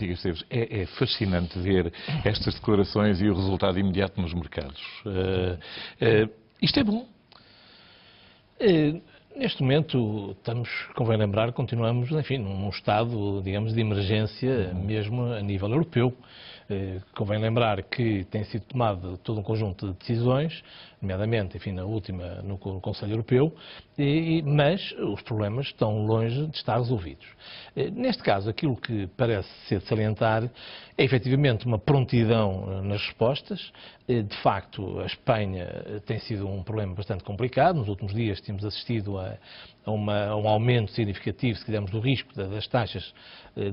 Esteves, é fascinante ver estas declarações e o resultado imediato nos mercados. Isto é bom? Neste momento, convém lembrar, continuamos, enfim, num estado, digamos, de emergência, mesmo a nível europeu. Convém lembrar que tem sido tomado todo um conjunto de decisões, nomeadamente, enfim, na última, no Conselho Europeu, mas os problemas estão longe de estar resolvidos. Neste caso, aquilo que parece ser de salientar é efetivamente uma prontidão nas respostas. De facto, a Espanha tem sido um problema bastante complicado. Nos últimos dias temos assistido a um aumento significativo, se quisermos, do risco das taxas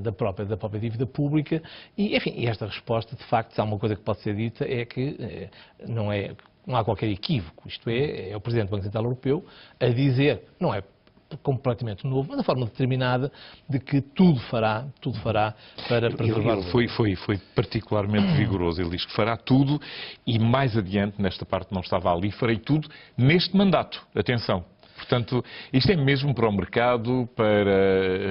da própria dívida pública e, enfim, esta resposta, de facto, se há uma coisa que pode ser dita, é que não há qualquer equívoco. Isto é o Presidente do Banco Central Europeu a dizer, não é completamente novo, mas de forma determinada, de que tudo fará para preservar o Ele foi particularmente vigoroso. Ele diz que fará tudo e mais adiante, nesta parte não estava ali, farei tudo neste mandato. Atenção. Portanto, isto é mesmo para o mercado,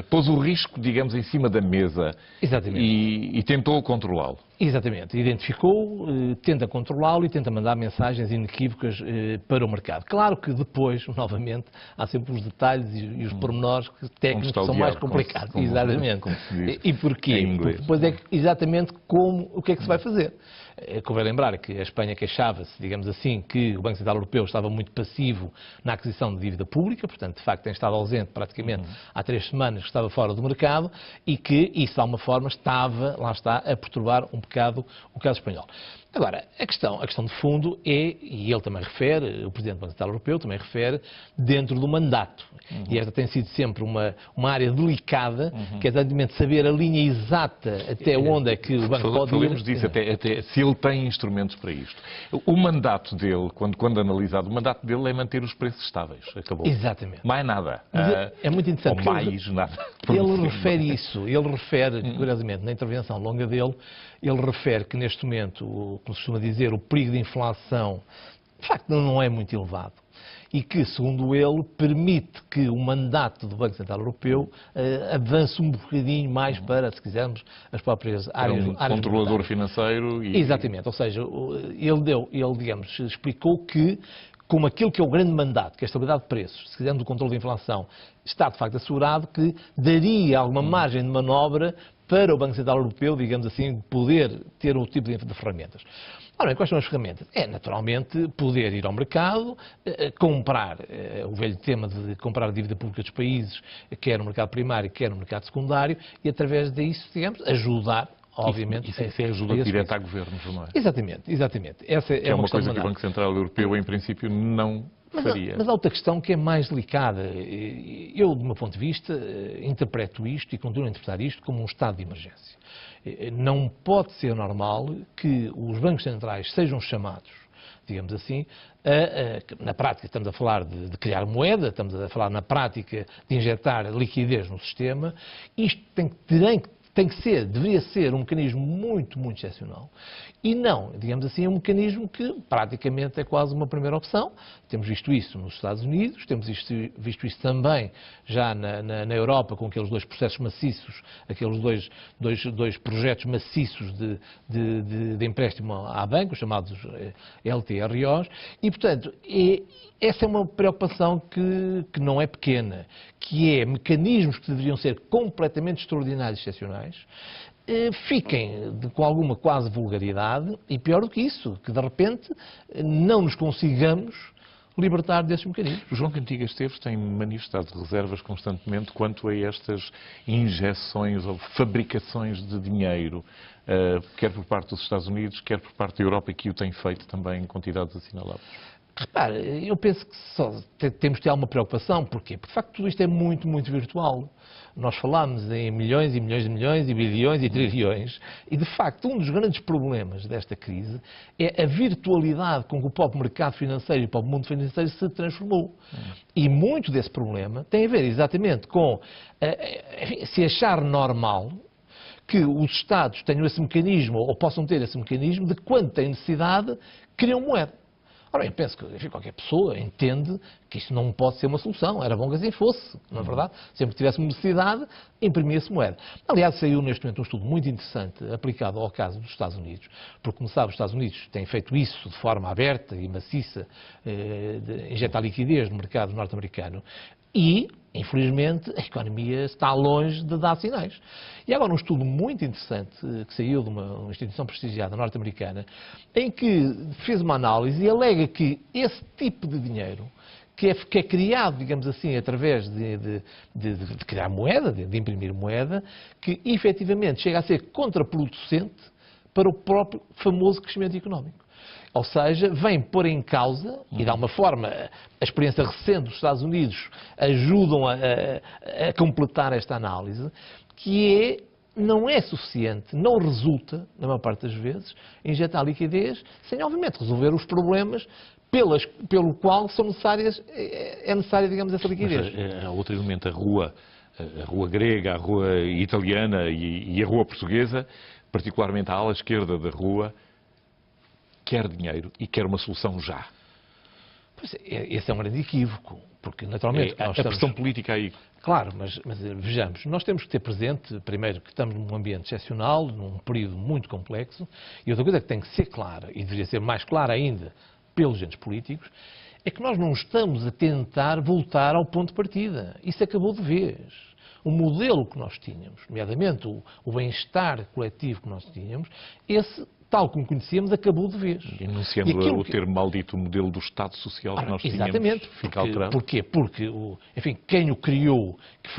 pôs o risco, digamos, em cima da mesa. Exatamente. E tentou controlá-lo. Exatamente. Identificou, tenta controlá-lo e tenta mandar mensagens inequívocas para o mercado. Claro que depois, novamente, há sempre os detalhes e os pormenores técnicos que são mais complicados. Exatamente. Como se diz e porquê? Porque depois é exatamente o que é que se vai fazer. Convém lembrar que a Espanha queixava-se, digamos assim, que o Banco Central Europeu estava muito passivo na aquisição de dívida pública, portanto, de facto, tem estado ausente praticamente há 3 semanas, que estava fora do mercado e que isso, de alguma forma, a perturbar um bocado o caso espanhol. Agora, a questão de fundo e ele também refere, o Presidente do Banco Central Europeu também refere, dentro do mandato. E esta tem sido sempre uma área delicada, que é exatamente saber a linha exata até onde é que o Banco pode ir. Falemos disso, até se ele tem instrumentos para isto. O mandato dele, quando analisado, o mandato dele é manter os preços estáveis. Acabou. Exatamente. Mais nada. É muito interessante. Ou mais nada. Ele refere isso. Ele refere, curiosamente, na intervenção longa dele, ele refere que neste momento, como se costuma dizer, o perigo de inflação, de facto, não é muito elevado. E que, segundo ele, permite que o mandato do Banco Central Europeu avance um bocadinho mais para, se quisermos, as próprias áreas. Controlador financeiro e... Exatamente. Ou seja, ele, digamos, explicou que, como aquilo que é o grande mandato, que é a estabilidade de preços, se quisermos o controle da inflação, está de facto assegurado, que daria alguma margem de manobra para o Banco Central Europeu, digamos assim, poder ter o tipo de ferramentas. Ora bem, quais são as ferramentas? É, naturalmente, poder ir ao mercado, comprar, o velho tema de comprar a dívida pública dos países, quer no mercado primário, quer no mercado secundário, e através disso, digamos, ajudar, obviamente... Isso é ajuda direta a governos, não é? Exatamente. Essa é uma coisa que o Banco Central Europeu, em princípio, não faria. Mas há outra questão que é mais delicada. Eu, do meu ponto de vista, interpreto isto e continuo a interpretar isto como um estado de emergência. Não pode ser normal que os bancos centrais sejam chamados, digamos assim, na prática estamos a falar de criar moeda, estamos a falar na prática de injetar liquidez no sistema. Isto deveria ser um mecanismo muito, muito excepcional e não, digamos assim, um mecanismo que praticamente é quase uma primeira opção. Temos visto isso nos Estados Unidos, temos visto isso também já na Europa com aqueles 2 processos maciços, aqueles dois projetos maciços de empréstimo a bancos, chamados LTROs, e, portanto, essa é uma preocupação que não é pequena, que é mecanismos que deveriam ser completamente extraordinários e excepcionais, fiquem com alguma quase vulgaridade e, pior do que isso, que de repente não nos consigamos libertar desses mecanismos. O João Cantigas Esteves tem manifestado reservas constantemente quanto a estas injeções ou fabricações de dinheiro, quer por parte dos Estados Unidos, quer por parte da Europa, que o tem feito também em quantidades assinaláveis. Repare, eu penso que só temos de ter alguma preocupação. Porquê? Porque, de facto, tudo isto é muito, muito virtual. Nós falamos em milhões e milhões de milhões e bilhões e trilhões e, de facto, um dos grandes problemas desta crise é a virtualidade com que o próprio mercado financeiro e o próprio mundo financeiro se transformou. E muito desse problema tem a ver exatamente com se achar normal que os Estados tenham esse mecanismo ou possam ter esse mecanismo de quando têm necessidade, criam moeda. Ora bem, penso que enfim, qualquer pessoa entende que isto não pode ser uma solução. Era bom que assim fosse, não é verdade? Sempre que tivesse necessidade, imprimia-se moeda. Aliás, saiu neste momento um estudo muito interessante aplicado ao caso dos Estados Unidos, porque, como sabe, os Estados Unidos têm feito isso de forma aberta e maciça, de injetar liquidez no mercado norte-americano. E, infelizmente, a economia está longe de dar sinais. E agora um estudo muito interessante que saiu de uma instituição prestigiada norte-americana, em que fez uma análise e alega que esse tipo de dinheiro, que é criado, digamos assim, através de criar moeda, de imprimir moeda, que efetivamente chega a ser contraproducente para o próprio famoso crescimento económico. Ou seja, vem pôr em causa, e de alguma forma a experiência recente dos Estados Unidos ajudam a completar esta análise, que não é suficiente, não resulta, na maior parte das vezes, injetar liquidez sem, obviamente, resolver os problemas pelo qual é necessária, digamos, essa liquidez. Mas há outro elemento, a rua grega, a rua italiana e a rua portuguesa, particularmente a ala esquerda da rua, quer dinheiro e quer uma solução já. Pois esse é um grande equívoco, porque naturalmente... A pressão política aí. Claro, mas vejamos, nós temos que ter presente, primeiro, que estamos num ambiente excepcional, num período muito complexo, e outra coisa que tem que ser clara, e deveria ser mais clara ainda pelos agentes políticos, é que nós não estamos a tentar voltar ao ponto de partida. Isso acabou de vez. O modelo que nós tínhamos, nomeadamente o bem-estar coletivo que nós tínhamos, esse, tal como conhecíamos, acabou de vez. Enunciando o termo maldito modelo do Estado Social que nós tínhamos. Exatamente. Fica alterado. Porquê? Porque, enfim, quem o criou, que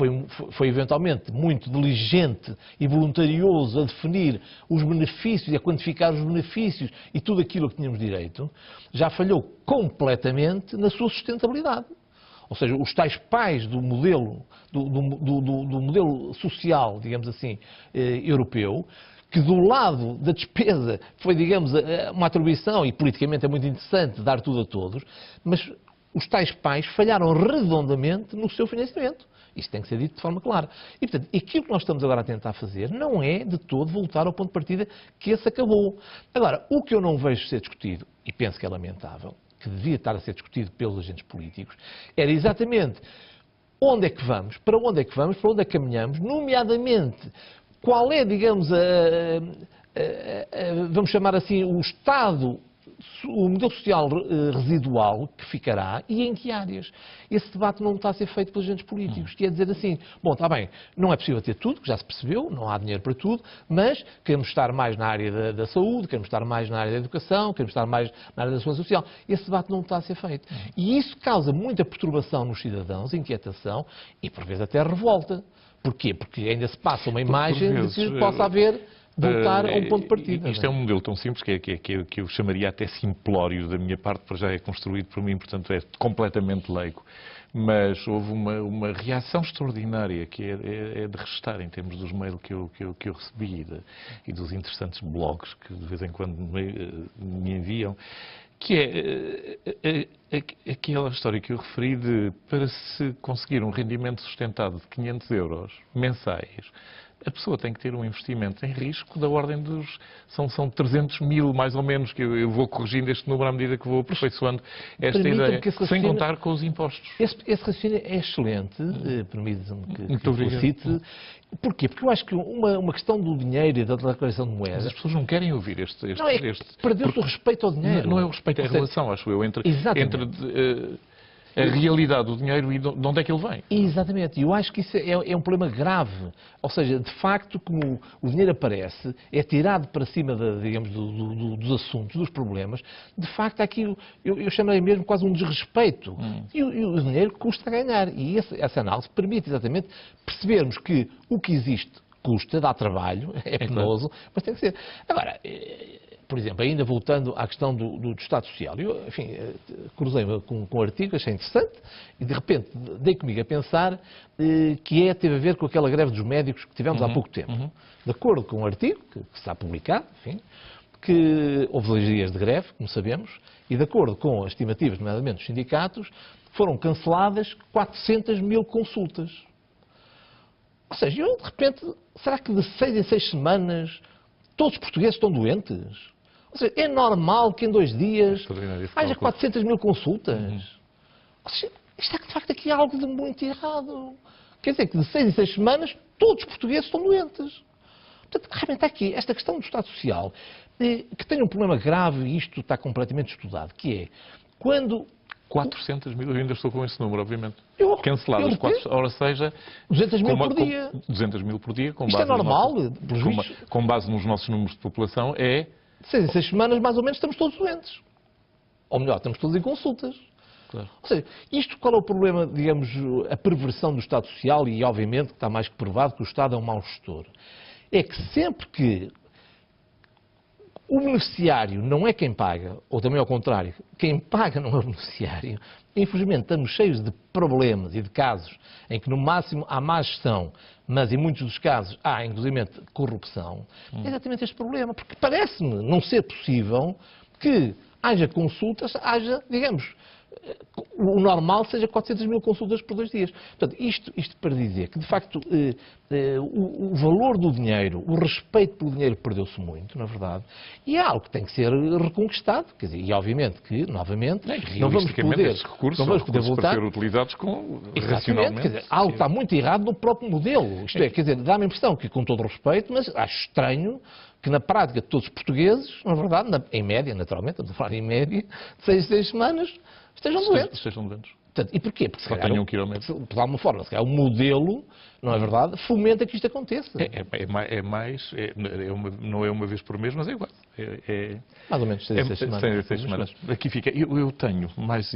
foi eventualmente muito diligente e voluntarioso a definir os benefícios e a quantificar os benefícios e tudo aquilo que tínhamos direito, já falhou completamente na sua sustentabilidade. Ou seja, os tais pais do modelo, do modelo social, digamos assim, europeu, que do lado da despesa foi, digamos, uma atribuição, e politicamente é muito interessante dar tudo a todos, mas os tais pais falharam redondamente no seu financiamento. Isso tem que ser dito de forma clara. E, portanto, aquilo que nós estamos agora a tentar fazer não é, de todo, voltar ao ponto de partida que esse acabou. Agora, o que eu não vejo ser discutido, e penso que é lamentável, que devia estar a ser discutido pelos agentes políticos, era exatamente onde é que vamos, para onde é que vamos, para onde é que caminhamos, nomeadamente qual é, digamos, vamos chamar assim, o estado, o modelo social residual que ficará e em que áreas. Esse debate não está a ser feito pelos agentes políticos, que é dizer assim, bom, está bem, não é possível ter tudo, que já se percebeu, não há dinheiro para tudo, mas queremos estar mais na área da saúde, queremos estar mais na área da educação, queremos estar mais na área da segurança social. Esse debate não está a ser feito. E isso causa muita perturbação nos cidadãos, inquietação e, por vezes, até revolta. Porquê? Porque ainda se passa uma imagem de que possa haver... voltar a um ponto de partida. Isto é um modelo tão simples que eu chamaria até simplório da minha parte, para já é construído por mim, portanto é completamente leigo. Mas houve uma reação extraordinária que é de restar em termos dos mails que eu recebi e dos interessantes blogs que de vez em quando me enviam, que é aquela história que eu referi de, para se conseguir um rendimento sustentado de 500 euros mensais, a pessoa tem que ter um investimento em risco da ordem dos... São 300 mil, mais ou menos, que eu vou corrigindo este número à medida que vou aperfeiçoando esta ideia, sem contar com os impostos. Esse raciocínio é excelente, permite-me que felicite. Porquê? Porque eu acho que uma questão do dinheiro e da declaração de moedas... Mas as pessoas não querem ouvir este... Não, perdeu-se o respeito ao dinheiro. Não é o respeito, é a relação, acho eu, entre a realidade do dinheiro e de onde é que ele vem. Exatamente. E eu acho que isso é um problema grave. Ou seja, de facto, como o dinheiro aparece, é tirado para cima, digamos, dos assuntos, dos problemas, de facto, aquilo, eu chamaria mesmo quase um desrespeito. E o dinheiro custa a ganhar. E essa análise permite exatamente percebermos que o que existe custa, dá trabalho, é penoso, mas tem que ser. Agora... Por exemplo, ainda voltando à questão do Estado Social, eu, enfim, cruzei-me com um artigo, achei interessante, e de repente dei comigo a pensar que teve a ver com aquela greve dos médicos que tivemos há pouco tempo. De acordo com um artigo, que está publicado, enfim, que houve 2 dias de greve, como sabemos, e de acordo com as estimativas, nomeadamente dos sindicatos, foram canceladas 400 mil consultas. Ou seja, eu de repente, será que de 6 em 6 semanas todos os portugueses estão doentes? Ou seja, é normal que em 2 dias Extraordinário. haja 400 mil consultas. Ou seja, isto é que de facto aqui há algo de muito errado. Quer dizer que de 6 em 6 semanas todos os portugueses estão doentes. Portanto, realmente há aqui esta questão do Estado Social, que tem um problema grave, e isto está completamente estudado, que é quando... 400 mil, eu ainda estou com esse número, obviamente. Canceladas, ora seja... 200 mil por dia. 200 mil por dia, com isto base é normal, com base nos nossos números de população, é... 6 em 6 semanas, mais ou menos, estamos todos doentes. Ou melhor, estamos todos em consultas. Claro. Ou seja, isto qual é o problema, digamos, a perversão do Estado Social, e obviamente que está mais que provado que o Estado é um mau gestor, é que sempre que o beneficiário não é quem paga, ou também ao contrário, quem paga não é o beneficiário, infelizmente estamos cheios de problemas e de casos em que no máximo há má gestão, mas em muitos dos casos há inclusive corrupção. É exatamente este problema, porque parece-me não ser possível que haja consultas, haja, digamos, o normal seja 400 mil consultas por 2 dias. Portanto, isto para dizer que, de facto, o valor do dinheiro, o respeito pelo dinheiro perdeu-se muito, na verdade, e é algo que tem que ser reconquistado. Quer dizer, e obviamente que, novamente, não vamos poder voltar para ser utilizados racionalmente. Quer dizer, algo está muito errado no próprio modelo. Isto é, quer dizer, dá-me a impressão que, com todo o respeito, mas acho estranho que na prática todos os portugueses, na verdade, em média, naturalmente, estamos a falar em média, de 6 em 6 semanas, estejam doentes. Portanto, e porquê? Porque só tenham que ir ao médico. De alguma forma, se calhar, o modelo, não é verdade, fomenta que isto aconteça. Não é uma vez por mês, mas é igual. Mais ou menos 6 em 6 semanas. Aqui fica. Eu tenho mais